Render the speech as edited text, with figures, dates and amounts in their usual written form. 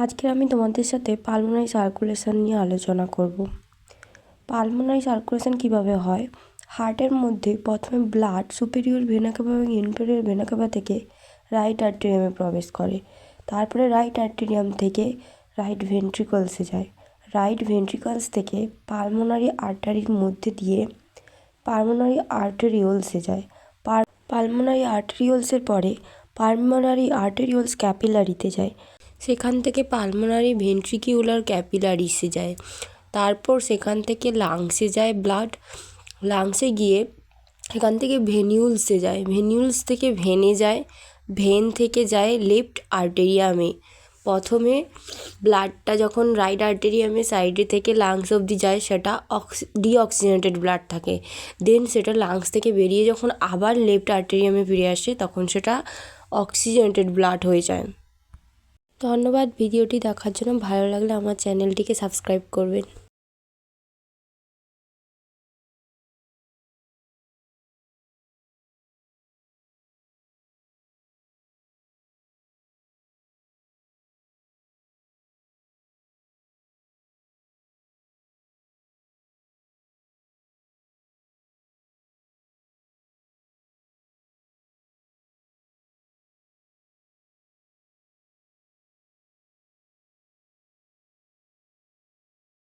আজকে আমি তোমাদের সাথে পালমোনারি সার্কুলেশন নিয়ে আলোচনা করব। পালমোনারি সার্কুলেশন কিভাবে হয়? হার্টের মধ্যে প্রথমে ব্লাড সুপেরিয়র ভেনা ক্যাভা এবং ইনফেরিয়র ভেনা ক্যাভা থেকে রাইট আর্টেরিয়ামে প্রবেশ করে। তারপরে রাইট আর্টেরিয়াম থেকে রাইট ভেন্ট্রিকলসে যায়। রাইট ভেন্ট্রিকলস থেকে পালমোনারি আর্টারির মধ্যে দিয়ে পালমোনারি আর্টেরিওলসে যায়। পালমোনারি আর্টেরিওলসের পরে পালমোনারি আর্টেরিওলস ক্যাপিলারিতে যায়। সেখান থেকে পালমোনারি ভেন্ট্রিকিউলার ক্যাপিলারিসে যায়। তারপর সেখান থেকে লাংসে যায় ব্লাড। লাংসে গিয়ে সেখান থেকে ভেনিউলসে যায়। ভেনিউলস থেকে ভেনে যায়। ভেন থেকে যায় লেফট আর্টেরিয়ামে। প্রথমে ব্লাডটা যখন রাইট আর্টেরিয়ামে সাইডে থেকে লাংস অবধি যায় সেটা ডিঅক্সিজেনেটেড ব্লাড থাকে। দেন সেটা লাংস থেকে বেরিয়ে যখন আবার লেফট আর্টেরিয়ামে ফিরে আসে তখন সেটা অক্সিজেনেটেড ব্লাড হয়ে যায়। ধন্যবাদ ভিডিওটি দেখার জন্য। ভালো লাগলে আমার চ্যানেলটিকে সাবস্ক্রাইব করবেন।